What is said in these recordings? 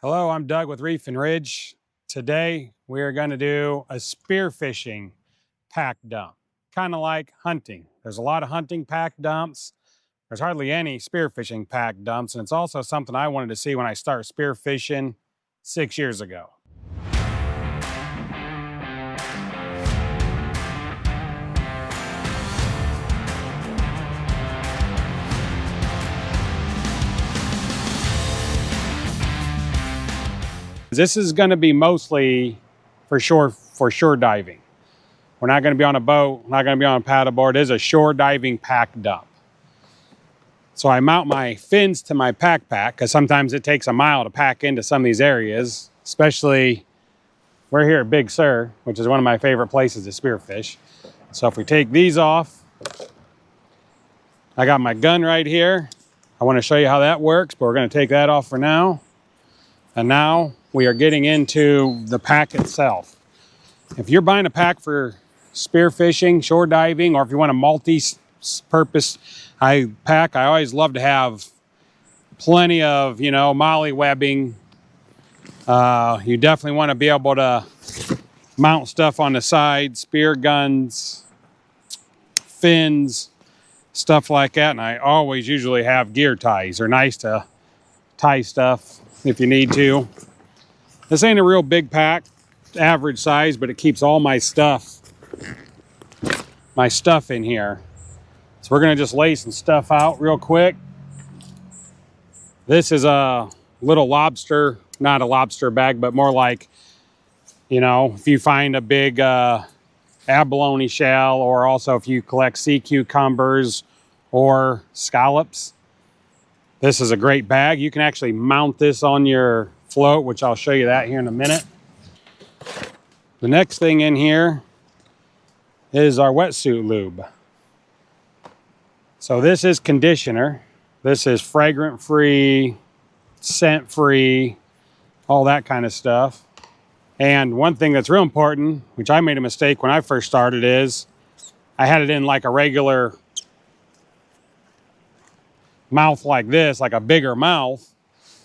Hello, I'm Doug with Reef and Ridge. Today we are going to do a spearfishing pack dump, kind of like hunting. There's a lot of hunting pack dumps. There's hardly any spearfishing pack dumps, and it's also something I wanted to see when I started spearfishing 6 years ago. This is going to be mostly for shore diving. We're not going to be on a boat, not going to be on a paddleboard. It is a shore diving pack dump. So I mount my fins to my pack because sometimes it takes a mile to pack into some of these areas, especially we're here at Big Sur, which is one of my favorite places to spearfish. So if we take these off, I got my gun right here. I want to show you how that works, but we're going to take that off for now. And now we are getting into the pack itself. If you're buying a pack for spearfishing, shore diving, or if you want a multi-purpose pack, I always love to have plenty of, molly webbing. You definitely want to be able to mount stuff on the side, spear guns, fins, stuff like that. And I always usually have gear ties. They're nice to tie stuff if you need to. This ain't a real big pack, average size, but it keeps all my stuff in here. So we're gonna just lay some stuff out real quick. This is a little lobster, not a lobster bag, but more like, if you find a big abalone shell, or also if you collect sea cucumbers or scallops. This is a great bag. You can actually mount this on your float, which I'll show you that here in a minute. The next thing in here is our wetsuit lube. So this is conditioner. This is fragrant free, scent free, all that kind of stuff. And one thing that's real important, which I made a mistake when I first started, is I had it in like a regular mouth like this, like a bigger mouth,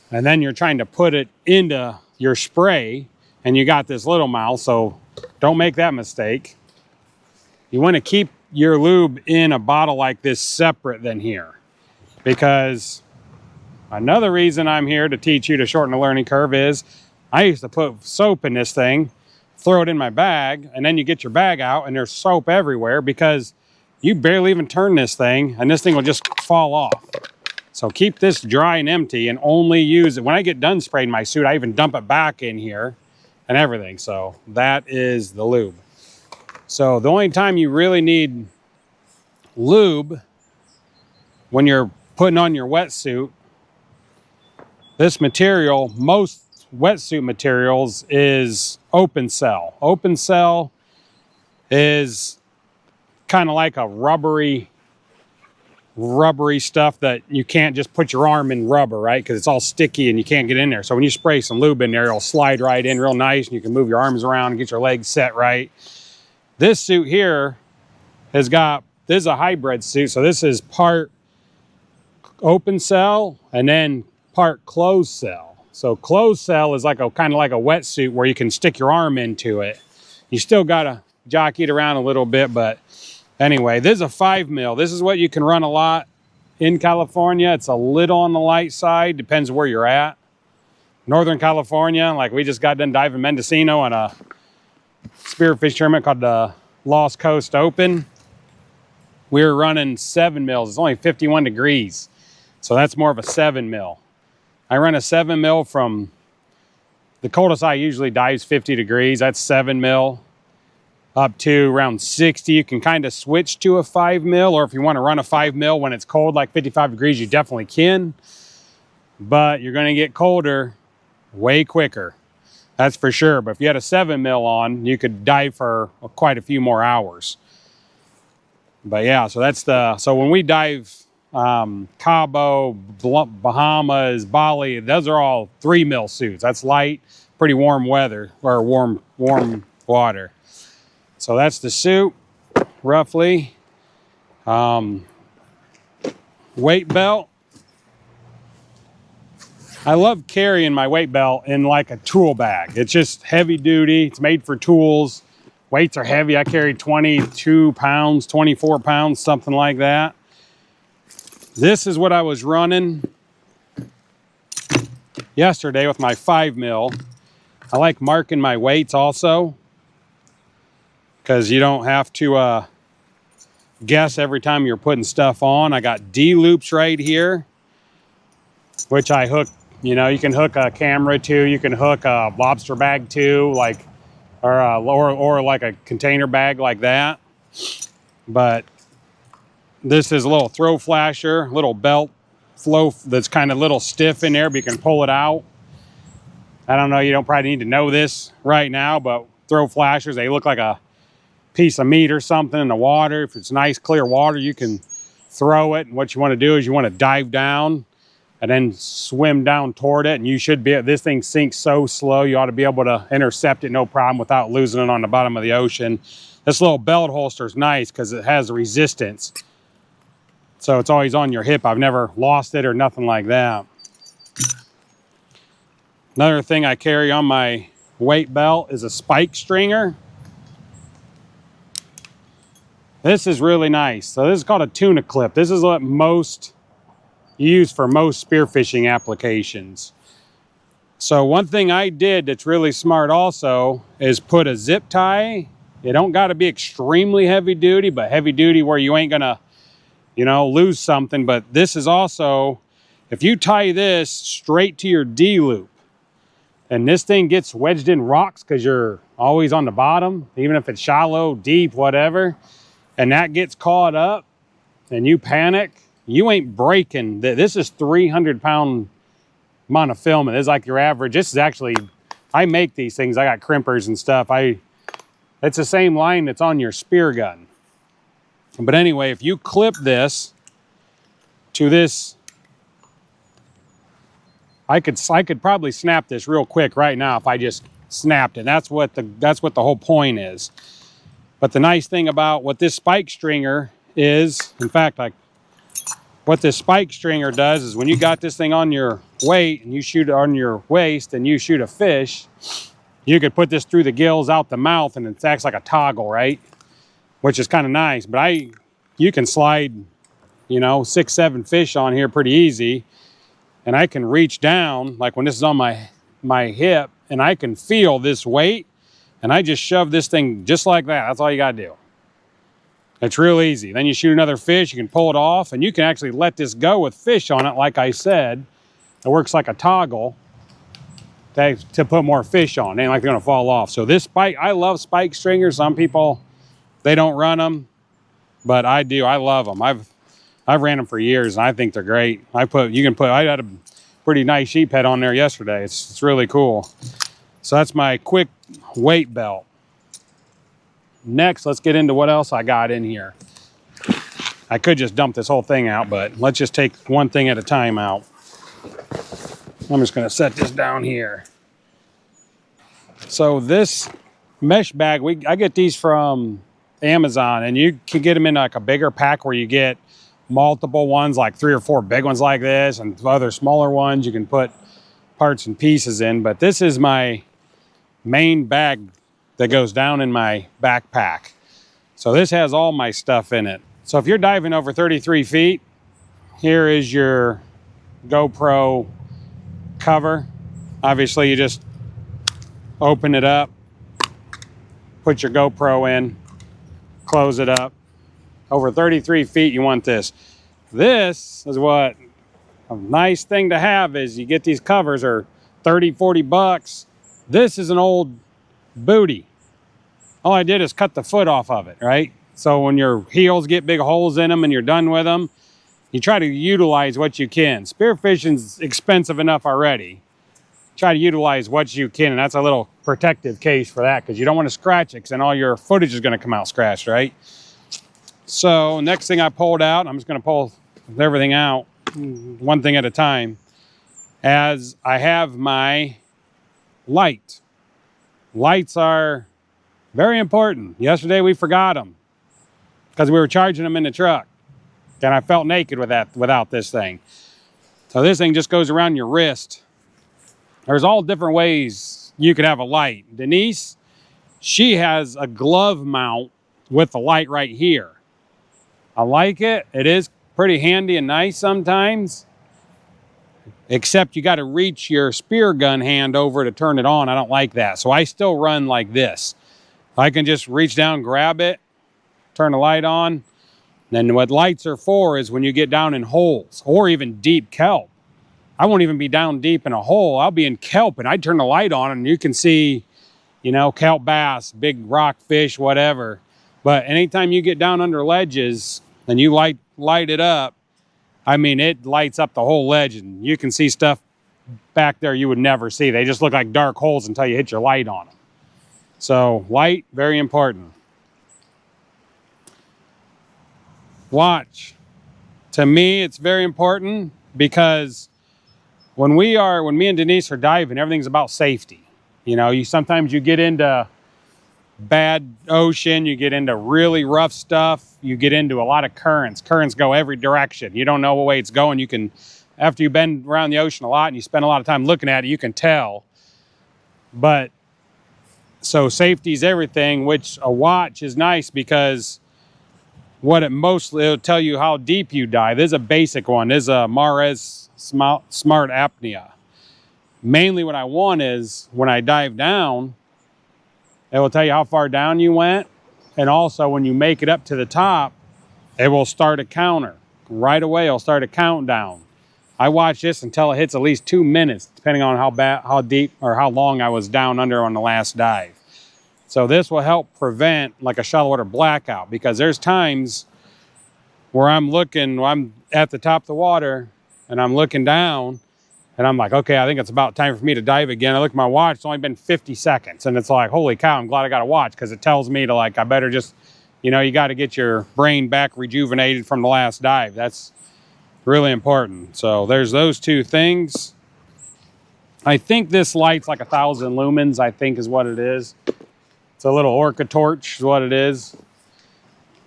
and then you're trying to put it into your spray and you got this little mouth. So don't make that mistake. You want to keep your lube in a bottle like this separate than here, because another reason I'm here to teach you to shorten the learning curve is I used to put soap in this thing, throw it in my bag, and then you get your bag out and there's soap everywhere because you barely even turn this thing and this thing will just fall off. So keep this dry and empty and only use it. When I get done spraying my suit, I even dump it back in here and everything. So that is the lube. So the only time you really need lube when you're putting on your wetsuit, this material, most wetsuit materials, is open cell. Open cell is kind of like a rubbery stuff that you can't just put your arm in rubber, right? Because it's all sticky and you can't get in there. So when you spray some lube in there, it'll slide right in real nice and you can move your arms around and get your legs set right. This suit here this is a hybrid suit. So this is part open cell and then part closed cell. So closed cell is like kind of like a wetsuit where you can stick your arm into it. You still got to jockey it around a little bit, but anyway, this is a 5 mil. This is what you can run a lot in California. It's a little on the light side, depends where you're at. Northern California, like we just got done diving Mendocino on a spearfish tournament called the Lost Coast Open. We were running 7 mils. It's only 51 degrees. So that's more of a 7 mil. I run a 7 mil from the coldest I usually dive is 50 degrees. That's 7 mil. Up to around 60, you can kind of switch to a 5 mil, or if you want to run a 5 mil when it's cold, like 55 degrees, you definitely can. But you're going to get colder way quicker. That's for sure. But if you had a 7 mil on, you could dive for quite a few more hours. But yeah, so when we dive Cabo, Bahamas, Bali, those are all 3 mil suits. That's light, pretty warm weather, or warm water. So that's the suit, roughly. Weight belt. I love carrying my weight belt in like a tool bag. It's just heavy duty. It's made for tools. Weights are heavy. I carry 22 pounds, 24 pounds, something like that. This is what I was running yesterday with my 5 mil. I like marking my weights also, because you don't have to guess every time you're putting stuff on. I got D loops right here, which I hook. You know, you can hook a camera to, you can hook a lobster bag to, like, or like a container bag like that. But this is a little throw flasher, little belt flow that's kind of a little stiff in there, but you can pull it out. I don't know, you don't probably need to know this right now, but throw flashers, they look like a piece of meat or something in the water. If it's nice clear water, you can throw it, and what you want to do is you want to dive down and then swim down toward it, and you should be, this thing sinks so slow, you ought to be able to intercept it no problem without losing it on the bottom of the ocean. This little belt holster is nice because it has resistance, so it's always on your hip. I've never lost it or nothing like that. Another thing I carry on my weight belt is a spike stringer. This is really nice. So this is called a tuna clip. This is what most use for most spearfishing applications. So one thing I did that's really smart also is put a zip tie. It don't got to be extremely heavy duty, but heavy duty where you ain't gonna, you know, lose something. But this is also, if you tie this straight to your D loop, and this thing gets wedged in rocks because you're always on the bottom, even if it's shallow, deep, whatever, and that gets caught up and you panic, you ain't breaking. This is 300-pound monofilament. This is like your average. This is actually, I make these things. I got crimpers and stuff. It's the same line that's on your spear gun. But anyway, if you clip this to this, I could probably snap this real quick right now if I just snapped it. That's what the whole point is. But the nice thing about what this spike stringer is, in fact, what this spike stringer does is when you got this thing on your weight and you shoot it on your waist and you shoot a fish, you could put this through the gills out the mouth and it acts like a toggle, right? Which is kind of nice. But you can slide, you know, 6, 7 fish on here pretty easy. And I can reach down, like when this is on my hip, and I can feel this weight, and I just shove this thing just like that. That's all you gotta do. It's real easy. Then you shoot another fish, you can pull it off, and you can actually let this go with fish on it, like I said. It works like a toggle to put more fish on. It ain't like they're gonna fall off. So this spike, I love spike stringers. Some people, they don't run them, but I do. I love them. I've ran them for years, and I think they're great. I had a pretty nice sheep head on there yesterday. It's really cool. So that's my quick weight belt. Next, let's get into what else I got in here. I could just dump this whole thing out, but let's just take one thing at a time out. I'm just gonna set this down here. So this mesh bag, I get these from Amazon, and you can get them in like a bigger pack where you get multiple ones, like 3 or 4 big ones like this, and other smaller ones you can put parts and pieces in. But this is my main bag that goes down in my backpack. So this has all my stuff in it. So if you're diving over 33 feet, here is your GoPro cover. Obviously you just open it up, put your GoPro in, close it up. Over 33 feet, you want this. This is what a nice thing to have is you get these covers are 30, 40 bucks. This is an old booty. All I did is cut the foot off of it, right? So when your heels get big holes in them and you're done with them, you try to utilize what you can. Spearfishing's expensive enough already. Try to utilize what you can, and that's a little protective case for that because you don't want to scratch it because then all your footage is going to come out scratched, right? So next thing I pulled out, I'm just going to pull everything out one thing at a time, as I have my light. Lights are very important. Yesterday we forgot them because we were charging them in the truck, and I felt naked without this thing. So this thing just goes around your wrist, There's all different ways you could have a light. Denise, she has a glove mount with the light right here. I like it. It is pretty handy and nice sometimes, except you got to reach your spear gun hand over to turn it on. I don't like that. So I still run like this. I can just reach down, grab it, turn the light on. Then what lights are for is when you get down in holes or even deep kelp. I won't even be down deep in a hole. I'll be in kelp and I turn the light on and you can see, you know, kelp bass, big rock fish, whatever. But anytime you get down under ledges and you light it up, I mean, it lights up the whole ledge and you can see stuff back there you would never see. They just look like dark holes until you hit your light on them. So light, very important. Watch. To me, it's very important because when me and Denise are diving, everything's about safety. You know, sometimes you get into bad ocean, you get into really rough stuff, you get into a lot of currents. Currents go every direction. You don't know what way it's going. You can, after you've been around the ocean a lot and you spend a lot of time looking at it, you can tell. But so safety's everything, which a watch is nice because it'll tell you how deep you dive. This is a basic one. This is a Mares Smart Apnea. Mainly what I want is when I dive down, it will tell you how far down you went. And also when you make it up to the top, it will start a counter. Right away, it'll start a countdown. I watch this until it hits at least 2 minutes, depending on how deep or how long I was down under on the last dive. So this will help prevent like a shallow water blackout, because there's times where I'm at the top of the water and I'm looking down and I'm like, okay, I think it's about time for me to dive again. I look at my watch, it's only been 50 seconds. And it's like, holy cow, I'm glad I got a watch, because it tells me to I better just, you got to get your brain back rejuvenated from the last dive. That's really important. So there's those two things. I think this light's like 1,000 lumens, I think is what it is. It's a little orca torch is what it is.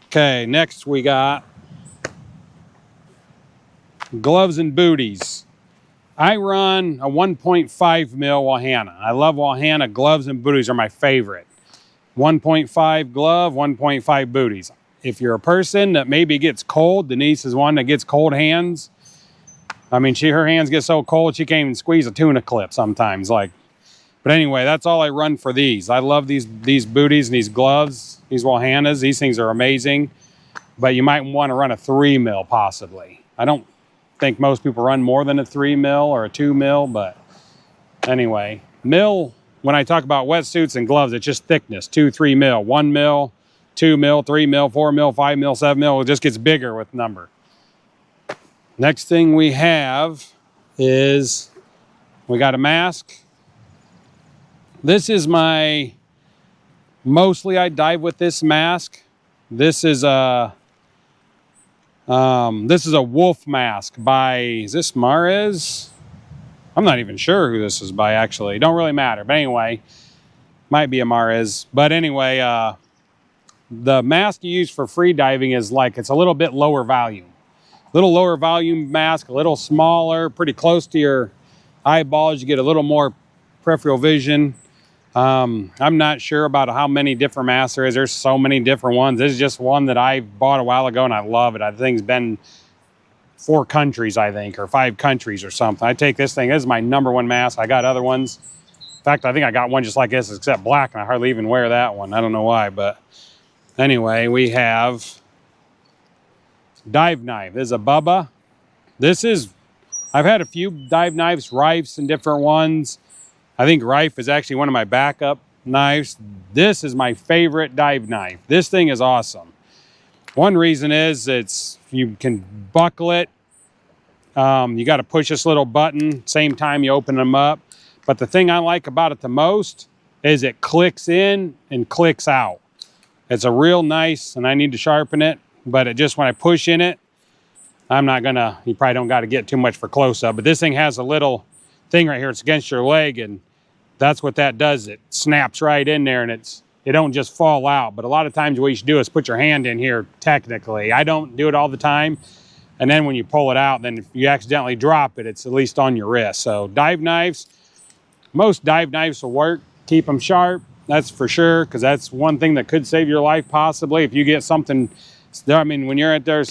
Okay, next we got gloves and booties. I run a 1.5 mil Wahana. I love Wahana. Gloves and booties are my favorite. 1.5 glove, 1.5 booties. If you're a person that maybe gets cold, Denise is one that gets cold hands. I mean, her hands get so cold she can't even squeeze a tuna clip sometimes. But anyway, that's all I run for these. I love these booties and these gloves, these Wahanas. These things are amazing. But you might want to run a 3 mil possibly. I don't think most people run more than a 3 mil or a 2 mil, but anyway, mil, when I talk about wetsuits and gloves, it's just thickness, 2, 3 mil, 1 mil, 2 mil, 3 mil, 4 mil, 5 mil, 7 mil. It just gets bigger with number. Next thing we have is we got a mask. This is mostly I dive with this mask. This is a wolf mask by, is this Mares? I'm not even sure who this is by, actually. Don't really matter. But anyway, might be a Mares. But anyway, the mask you use for free diving is it's a little bit lower volume. Little lower volume mask, a little smaller, pretty close to your eyeballs. You get a little more peripheral vision. I'm not sure about how many different masks there is. There's so many different ones. This is just one that I bought a while ago and I love it. I think it's been 4 countries, I think, or 5 countries or something. I take this thing. This is my #1 mask. I got other ones. In fact, I think I got one just like this, except black, and I hardly even wear that one. I don't know why, but anyway, we have dive knife. This is a Bubba. I've had a few dive knives, Reifs and different ones. I think Reif is actually one of my backup knives. This is my favorite dive knife. This thing is awesome. One reason is you can buckle it. You got to push this little button, same time you open them up. But the thing I like about it the most is it clicks in and clicks out. It's a real nice, and I need to sharpen it, but when I push in it, you probably don't got to get too much for close up, but this thing has a little thing right here. It's against your leg, and that's what that does. It snaps right in there, and it don't just fall out. But a lot of times what you should do is put your hand in here technically. I don't do it all the time. And then when you pull it out, then if you accidentally drop it, it's at least on your wrist. So dive knives, most dive knives will work. Keep them sharp, that's for sure, because that's one thing that could save your life possibly. If you get something, I mean, when you're out there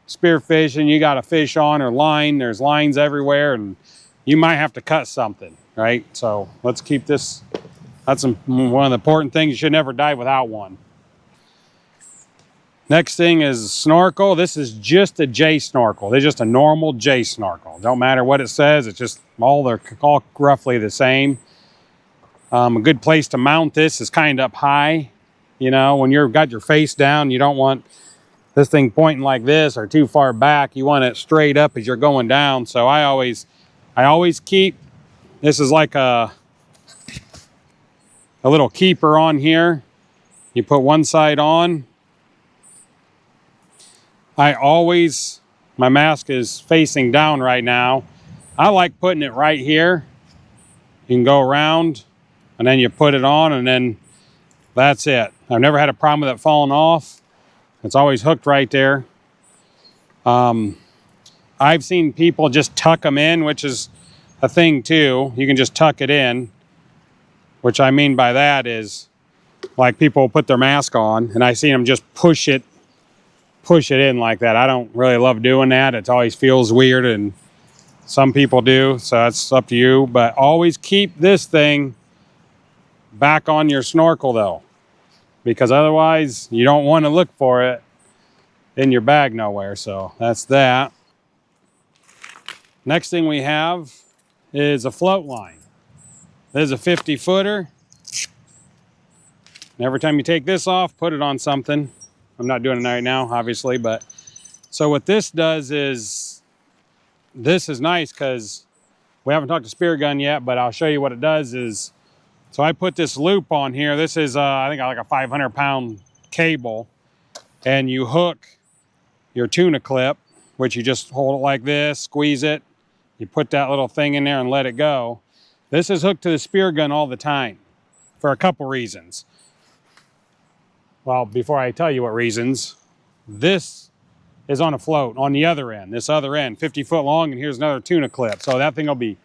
spearfishing, you got a fish on or line, there's lines everywhere, and you might have to cut something, right? So let's keep this. That's one of the important things. You should never dive without one. Next thing is snorkel. This is just a J snorkel. They're just a normal J snorkel. Don't matter what it says. It's just they're all roughly the same. A good place to mount this is kind of up high. You know, when you've got your face down, you don't want this thing pointing like this or too far back. You want it straight up as you're going down. So I always keep, this is like a little keeper on here. You put one side on. My mask is facing down right now. I like putting it right here. You can go around and then you put it on and then that's it. I've never had a problem with it falling off. It's always hooked right there. I've seen people just tuck them in, which is a thing too. You can just tuck it in, which I mean by that is like people put their mask on and I see them just push it in like that. I don't really love doing that. It always feels weird and some people do, so that's up to you. But always keep this thing back on your snorkel though, because otherwise you don't want to look for it in your bag nowhere. So that's that. Next thing we have is a float line. This is a 50 footer. And every time you take this off, put it on something. I'm not doing it right now, obviously, but so what this does is, this is nice because we haven't talked to Spear Gun yet, but I'll show you what it does is, so I put this loop on here. This is, I think like a 500-pound cable, and you hook your tuna clip, which you just hold it like this, squeeze it, you put that little thing in there and let it go. This is hooked to the Spear Gun all the time for a couple reasons. Well, before I tell you what reasons, this is on a float on the other end, this other end, 50 foot long, and here's another tuna clip. So that thing will be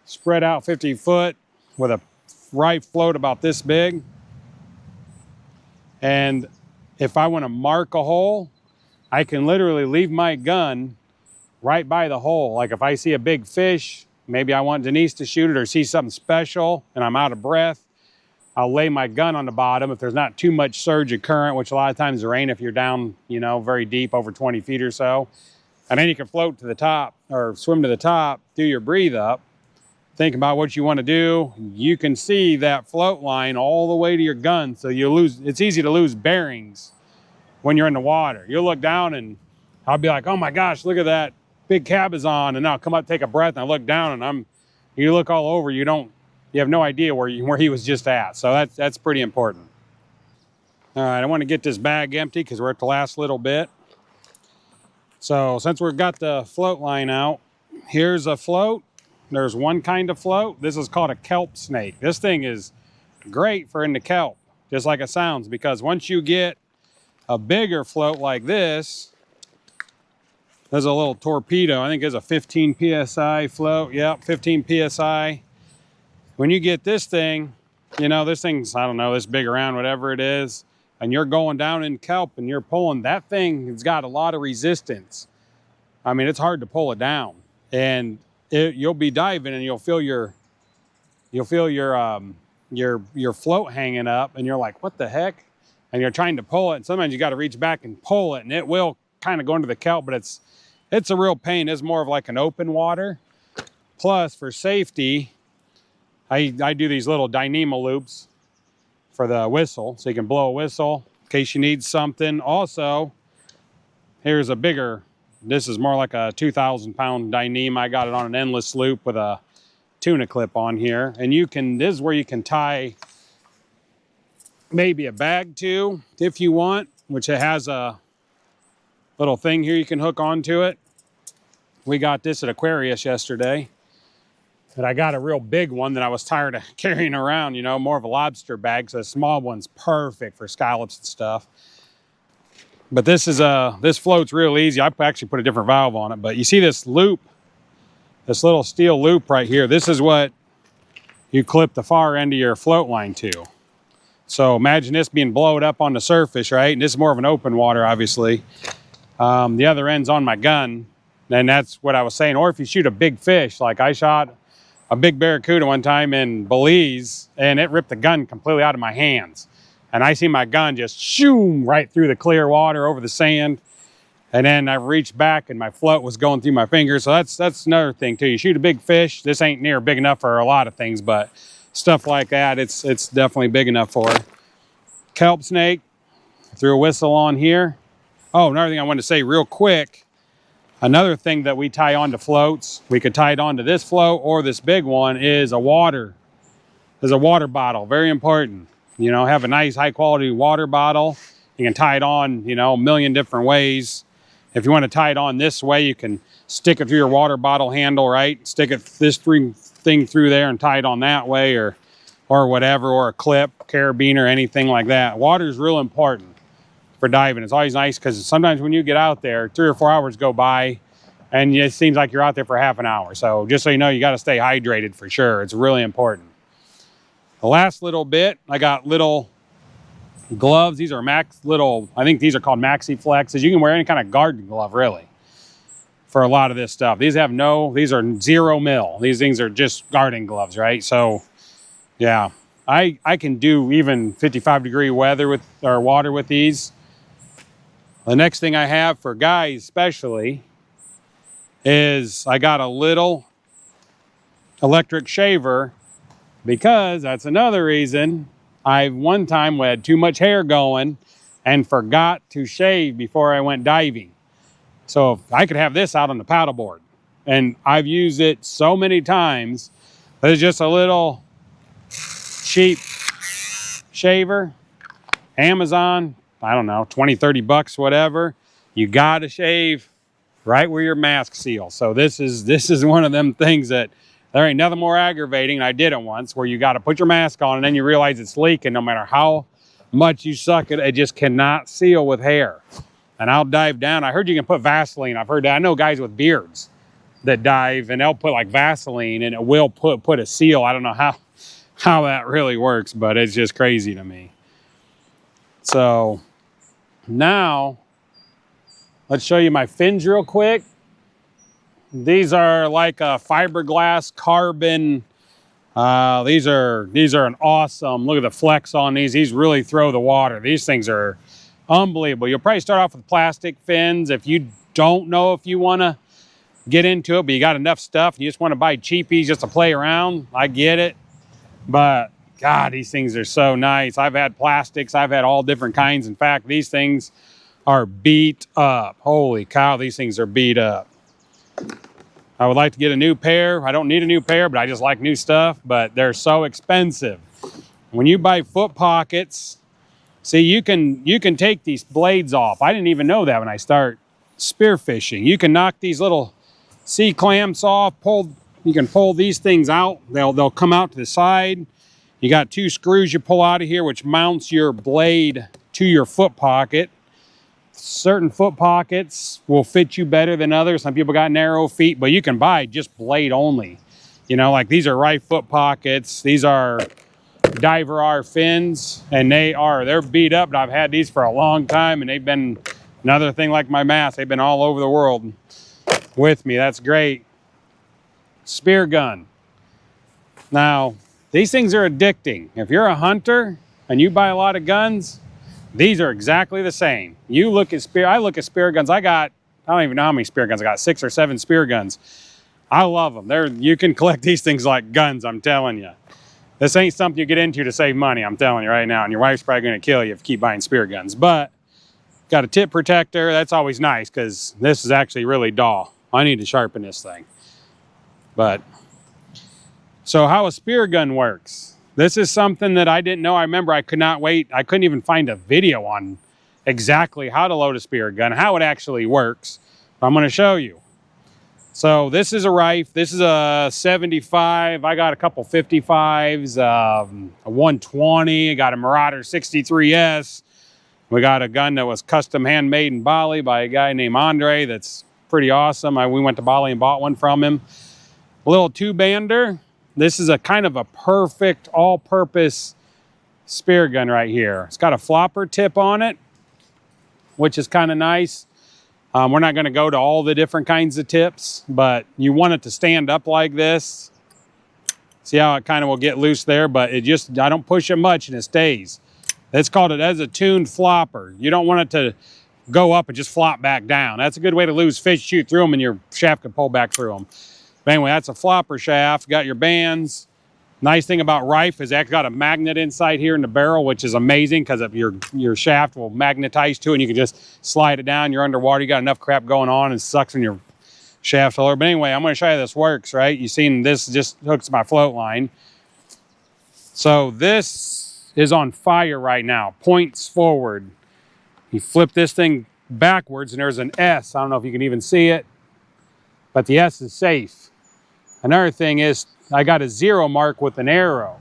spread out 50 foot with a right float about this big. And if I want to mark a hole, I can literally leave my gun right by the hole. Like if I see a big fish, maybe I want Denise to shoot it or see something special and I'm out of breath, I'll lay my gun on the bottom if there's not too much surge of current, which a lot of times there ain't if you're down, you know, very deep, over 20 feet or so. And then you can float to the top or swim to the top, do your breathe up, think about what you want to do. You can see that float line all the way to your gun. So it's easy to lose bearings when you're in the water. You'll look down and I'll be like, oh my gosh, look at that big cabezon. And I'll come up, take a breath, and I look down and you look all over, you have no idea where he was just at. So that's pretty important. All right, I want to get this bag empty because we're at the last little bit. So since we've got the float line out, here's a float. There's one kind of float. This is called a kelp snake. This thing is great for in the kelp, just like it sounds, because once you get a bigger float like this, there's a little torpedo. I think there's a 15 PSI float. Yep, 15 PSI. When you get this thing, you know, this thing's, I don't know, this big around, whatever it is, and you're going down in kelp and you're pulling, that thing has got a lot of resistance. I mean, it's hard to pull it down. And you'll be diving and you'll feel your float hanging up and you're like, what the heck? And you're trying to pull it. And sometimes you got to reach back and pull it and it will kind of go into the kelp, but it's a real pain. It's more of like an open water. Plus, for safety, I do these little Dyneema loops for the whistle, so you can blow a whistle in case you need something. Also, here's a bigger, this is more like a 2,000-pound Dyneema. I got it on an endless loop with a tuna clip on here. And this is where you can tie maybe a bag to, if you want, which it has a little thing here you can hook onto it. We got this at Aquarius yesterday. But I got a real big one that I was tired of carrying around, you know, more of a lobster bag. So a small one's perfect for scallops and stuff. But this floats real easy. I actually put a different valve on it. But you see this loop, this little steel loop right here. This is what you clip the far end of your float line to. So imagine this being blowed up on the surface, right? And this is more of an open water, obviously. The other end's on my gun, and that's what I was saying. Or if you shoot a big fish, like I shot a big barracuda one time in Belize, and it ripped the gun completely out of my hands. And I see my gun just shoom right through the clear water over the sand. And then I reached back and my float was going through my fingers. So that's another thing too. You shoot a big fish, this ain't near big enough for a lot of things, but stuff like that, it's definitely big enough for. Kelp snake, threw a whistle on here. Oh, another thing I wanted to say real quick. Another thing that we tie onto floats, we could tie it onto this float or this big one, is a water. There's a water bottle, very important. You know, have a nice high quality water bottle. You can tie it on, you know, a million different ways. If you want to tie it on this way, you can stick it through your water bottle handle, right? Stick it this thing through there and tie it on that way, or whatever, or a clip, carabiner, anything like that. Water is real important for diving. It's always nice because sometimes when you get out there, 3 or 4 hours go by and it seems like you're out there for half an hour. So just so you know, you got to stay hydrated for sure. It's really important. The last little bit, I got little gloves. These are I think these are called Maxi Flexes. You can wear any kind of garden glove really for a lot of this stuff. These are 0 mil. These things are just garden gloves, right? So yeah, I can do even 55-degree weather or water with these. The next thing I have for guys especially is I got a little electric shaver, because that's another reason. I one time had too much hair going and forgot to shave before I went diving. So if I could have this out on the paddleboard, and I've used it so many times. It's just a little cheap shaver, Amazon, I don't know, 20, 30 bucks, whatever. You gotta shave right where your mask seals. So this is one of them things that there ain't nothing more aggravating. And I did it once, where you got to put your mask on and then you realize it's leaking. No matter how much you suck it, it just cannot seal with hair. And I'll dive down. I heard you can put Vaseline. I've heard that. I know guys with beards that dive and they'll put like Vaseline and it will put a seal. I don't know how that really works, but it's just crazy to me. So now let's show you my fins real quick. These are like a fiberglass carbon. These are an awesome, look at the flex on these. These really throw the water. These things are unbelievable. You'll probably start off with plastic fins if you don't know if you want to get into it, but you got enough stuff and you just want to buy cheapies just to play around. I get it, but God, these things are so nice. I've had plastics. I've had all different kinds. In fact, these things are beat up. Holy cow, these things are beat up. I would like to get a new pair. I don't need a new pair, but I just like new stuff, but they're so expensive. When you buy foot pockets, see, you can take these blades off. I didn't even know that when I start spearfishing. You can knock these little C-clamps off, you can pull these things out. They'll come out to the side. You got 2 screws you pull out of here, which mounts your blade to your foot pocket. Certain foot pockets will fit you better than others. Some people got narrow feet, but you can buy just blade only. You know, like these are right foot pockets. These are Diver R fins, and they're beat up, but I've had these for a long time, and they've been another thing like my mask. They've been all over the world with me. That's great. Spear gun. Now, these things are addicting. If you're a hunter and you buy a lot of guns, these are exactly the same. I look at spear guns. I don't even know how many spear guns I got, 6 or 7 spear guns. I love them. You can collect these things like guns, I'm telling you. This ain't something you get into to save money, I'm telling you right now. And your wife's probably going to kill you if you keep buying spear guns. But got a tip protector. That's always nice because this is actually really dull. I need to sharpen this thing. But so how a spear gun works. This is something that I didn't know. I remember I couldn't even find a video on exactly how to load a spear gun, how it actually works. I'm going to show you. So this is a Reef. This is a 75. I got a couple 55s, a 120. I got a Marauder 63S. We got a gun that was custom handmade in Bali by a guy named Andre. That's pretty awesome. We went to Bali and bought one from him. A little 2-bander. This is a kind of a perfect all-purpose spear gun right here. It's got a flopper tip on it, which is kind of nice. We're not going to go to all the different kinds of tips, but you want it to stand up like this. See how it kind of will get loose there, but it just, I don't push it much and it stays. It's called it as a tuned flopper. You don't want it to go up and just flop back down. That's a good way to lose fish, shoot through them, and your shaft can pull back through them. But anyway, that's a flopper shaft. Got your bands. Nice thing about Reef is it's got a magnet inside here in the barrel, which is amazing because your shaft will magnetize to it and you can just slide it down. You're underwater, you got enough crap going on and sucks in your shaft holder. But anyway, I'm going to show you how this works, right? You've seen this just hooks my float line. So this is on fire right now, points forward. You flip this thing backwards and there's an S. I don't know if you can even see it, but the S is safe. Another thing is I got a 0 mark with an arrow,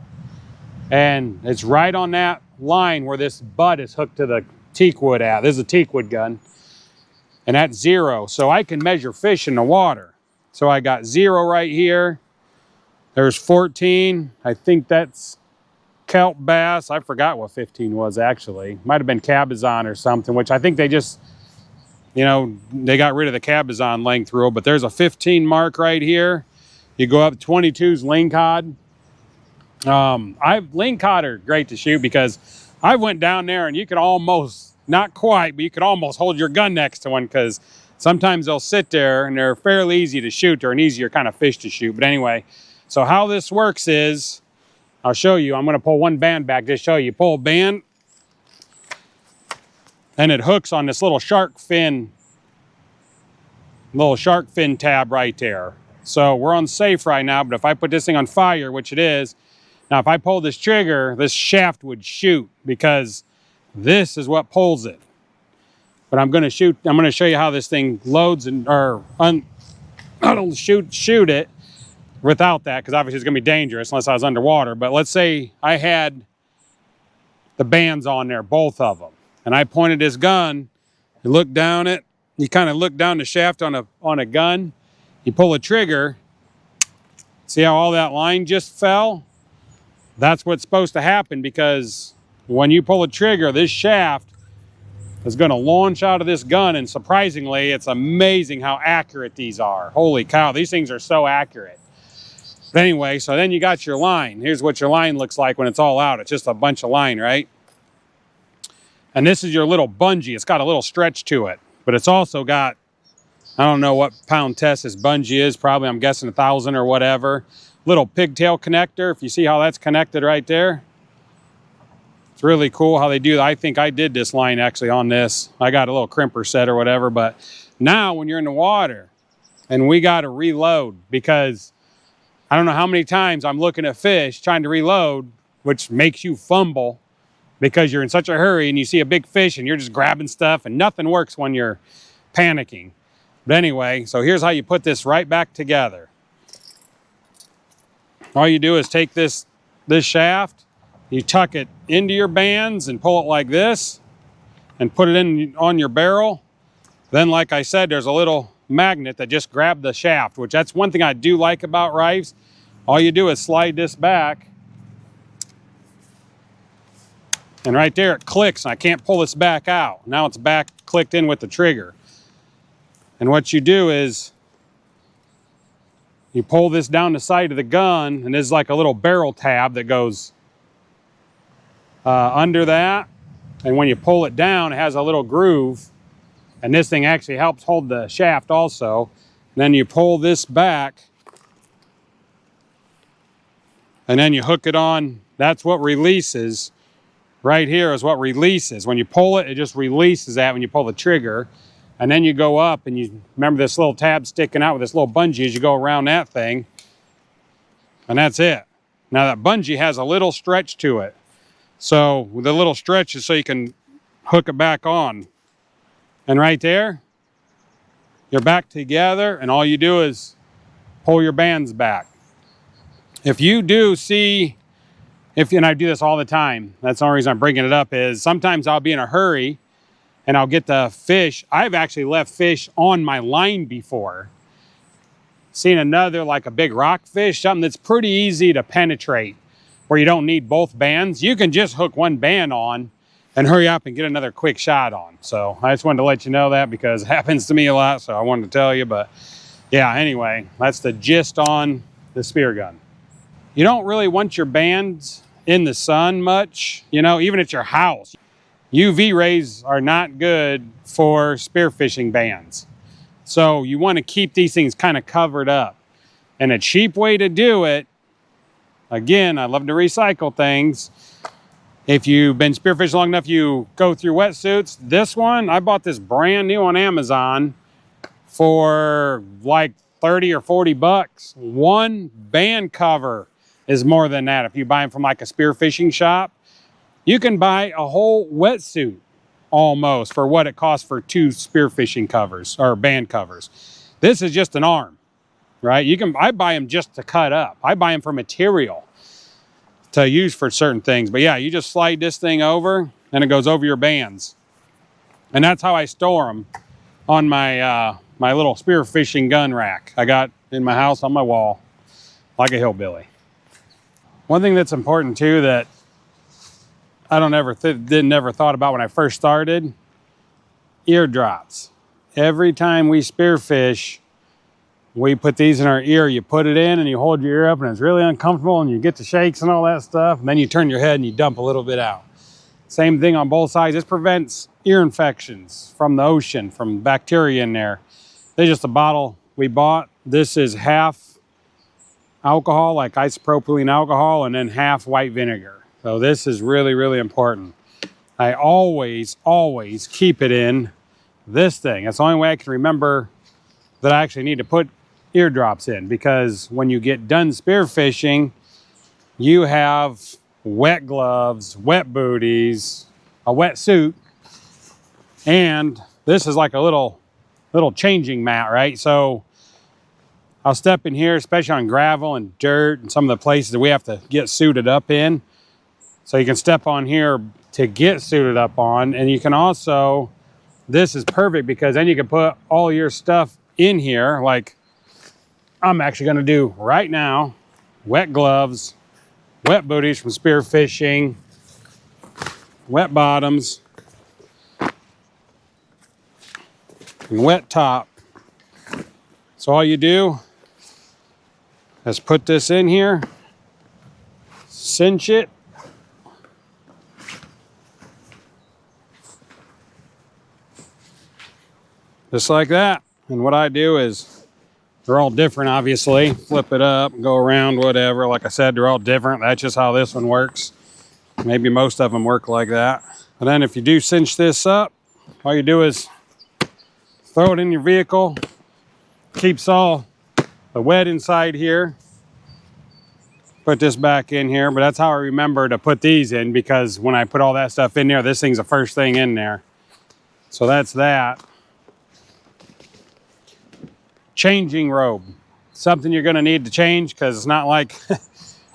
and it's right on that line where this butt is hooked to the teak wood at. This is a teak wood gun, and that's 0. So I can measure fish in the water. So I got 0 right here. There's 14. I think that's kelp bass. I forgot what 15 was actually. Might have been cabezon or something, which I think they just, you know, they got rid of the cabezon length rule, but there's a 15 mark right here. You go up 22's lingcod. Lingcod are great to shoot because I went down there and you could almost, not quite, but you could almost hold your gun next to one because sometimes they'll sit there and they're fairly easy to shoot. They're an easier kind of fish to shoot. But anyway, so how this works is, I'll show you. I'm going to pull one band back just to show you. Pull a band and it hooks on this little shark fin tab right there. So we're on safe right now, but if I put this thing on fire, which it is, now if I pull this trigger, this shaft would shoot because this is what pulls it. But I'm going to show you how this thing loads and, I'll shoot it without that, because obviously it's going to be dangerous unless I was underwater. But let's say I had the bands on there, both of them, and I pointed this gun, you look down it, you kind of look down the shaft on a gun, you pull a trigger, see how all that line just fell? That's what's supposed to happen, because when you pull a trigger, this shaft is going to launch out of this gun, and surprisingly, it's amazing how accurate these are. Holy cow, these things are so accurate. But anyway, so then you got your line. Here's what your line looks like when it's all out. It's just a bunch of line, right? And this is your little bungee. It's got a little stretch to it, but it's also got, I don't know what pound test this bungee is, probably I'm guessing 1,000 or whatever. Little pigtail connector, if you see how that's connected right there. It's really cool how they do that. I think I did this line actually on this. I got a little crimper set or whatever, but now when you're in the water and we got to reload, because I don't know how many times I'm looking at fish trying to reload, which makes you fumble because you're in such a hurry and you see a big fish and you're just grabbing stuff and nothing works when you're panicking. But anyway, so here's how you put this right back together. All you do is take this shaft, you tuck it into your bands and pull it like this and put it on your barrel. Then, like I said, there's a little magnet that just grabbed the shaft, which that's one thing I do like about Reefs. All you do is slide this back, and right there it clicks, and I can't pull this back out. Now it's back clicked in with the trigger. And what you do is you pull this down the side of the gun, and there's like a little barrel tab that goes under that. And when you pull it down, it has a little groove. And this thing actually helps hold the shaft also. And then you pull this back, and then you hook it on. That's what releases. Right here is what releases. When you pull it, it just releases that when you pull the trigger. And then you go up, and you remember this little tab sticking out with this little bungee as you go around that thing. And that's it. Now that bungee has a little stretch to it. So the little stretch is so you can hook it back on. And right there, you're back together, and all you do is pull your bands back. If you do see, and I do this all the time, that's the only reason I'm bringing it up, is sometimes I'll be in a hurry and I'll get the fish. I've actually left fish on my line before. seen another, like a big rockfish, something that's pretty easy to penetrate, where you don't need both bands. You can just hook one band on and hurry up and get another quick shot on. So I just wanted to let you know that because it happens to me a lot, so I wanted to tell you. But yeah, anyway, that's the gist on the spear gun. You don't really want your bands in the sun much, you know, even at your house. UV rays are not good for spearfishing bands. So you want to keep these things kind of covered up. And a cheap way to do it, again, I love to recycle things. If you've been spearfishing long enough, you go through wetsuits. This one, I bought this brand new on Amazon for like 30 or 40 bucks. One band cover is more than that. If you buy them from like a spearfishing shop, you can buy a whole wetsuit almost for what it costs for 2 spearfishing covers or band covers. This is just an arm, right? I buy them just to cut up. I buy them for material to use for certain things. But yeah, you just slide this thing over and it goes over your bands. And that's how I store them on my my little spearfishing gun rack I got in my house on my wall, like a hillbilly. One thing that's important too that I never thought about when I first started, eardrops. Every time we spearfish, we put these in our ear. You put it in and you hold your ear up and it's really uncomfortable and you get the shakes and all that stuff. And then you turn your head and you dump a little bit out. Same thing on both sides. This prevents ear infections from the ocean, from bacteria in there. This is just a bottle we bought. This is half alcohol, like isopropylene alcohol, and then half white vinegar. So this is really, really important. I always keep it in this thing. That's the only way I can remember that I actually need to put eardrops in, because when you get done spearfishing, you have wet gloves, wet booties, a wet suit, and this is like a little changing mat, right? So I'll step in here, especially on gravel and dirt and some of the places that we have to get suited up in. So you can step on here to get suited up on. And you can also, this is perfect because then you can put all your stuff in here, like I'm actually going to do right now. Wet gloves, wet booties from spearfishing, wet bottoms, and wet top. So all you do is put this in here, cinch it, just like that. And what I do is, they're all different, obviously. Flip it up, go around, whatever. Like I said, they're all different. That's just how this one works. Maybe most of them work like that. And then if you do cinch this up, all you do is throw it in your vehicle. Keeps all the wet inside here. Put this back in here. But that's how I remember to put these in, because when I put all that stuff in there, this thing's the first thing in there. So that's that. Changing robe, something you're going to need to change, because it's not like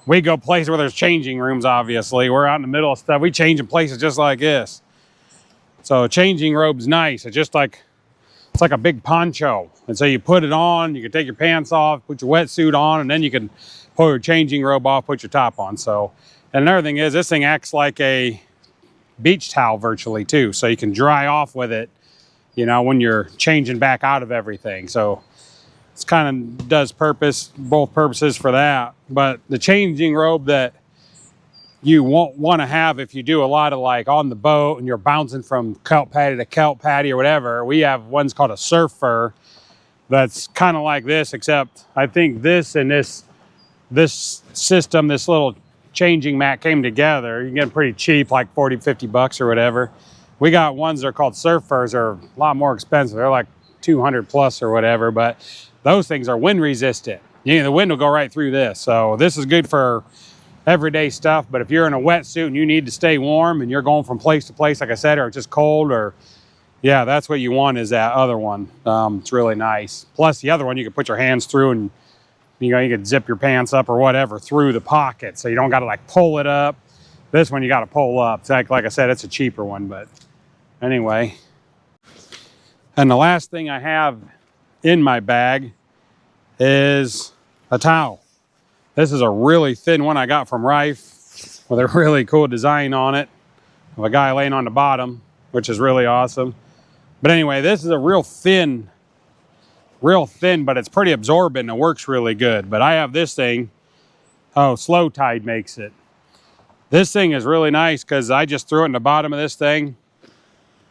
we go places where there's changing rooms. Obviously, we're out in the middle of stuff. We change in places just like this. So changing robe's nice. It's just like, it's like a big poncho. And so you put it on, you can take your pants off, put your wetsuit on, and then you can pull your changing robe off, put your top on. So, and another thing is, this thing acts like a beach towel virtually too. So you can dry off with it, you know, when you're changing back out of everything. So it's kind of does both purposes for that. But the changing robe that you won't want to have if you do a lot of like on the boat and you're bouncing from kelp patty to kelp patty or whatever, we have one's called a surf fur that's kind of like this, except I think this and this system, this little changing mat came together. You can get them pretty cheap, like 40, 50 bucks or whatever. We got ones that are called surf furs, are a lot more expensive. They're like 200 plus or whatever, but those things are wind resistant. You know, the wind will go right through this. So this is good for everyday stuff. But if you're in a wetsuit and you need to stay warm and you're going from place to place, like I said, or it's just cold, or yeah, that's what you want, is that other one. It's really nice. Plus the other one, you can put your hands through and you know, you can zip your pants up or whatever through the pocket. So you don't got to like pull it up. This one you got to pull up. It's like I said, it's a cheaper one, but anyway. And the last thing I have in my bag is a towel. This is a really thin one I got from Reef with a really cool design on it of a guy laying on the bottom, which is really awesome. But anyway, this is a real thin, but it's pretty absorbent and it works really good. But I have this thing. Oh, Slow Tide makes it. This thing is really nice because I just threw it in the bottom of this thing,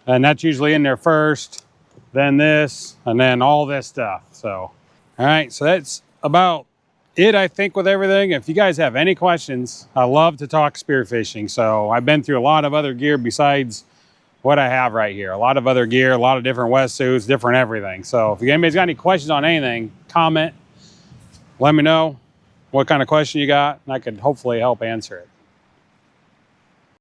and that's usually in there first, then this, and then all this stuff. So, all right, so that's about it, I think, with everything. If you guys have any questions, I love to talk spearfishing. So I've been through a lot of other gear besides what I have right here. A lot of other gear, a lot of different wetsuits, different everything. So if anybody's got any questions on anything, comment, let me know what kind of question you got, and I could hopefully help answer it.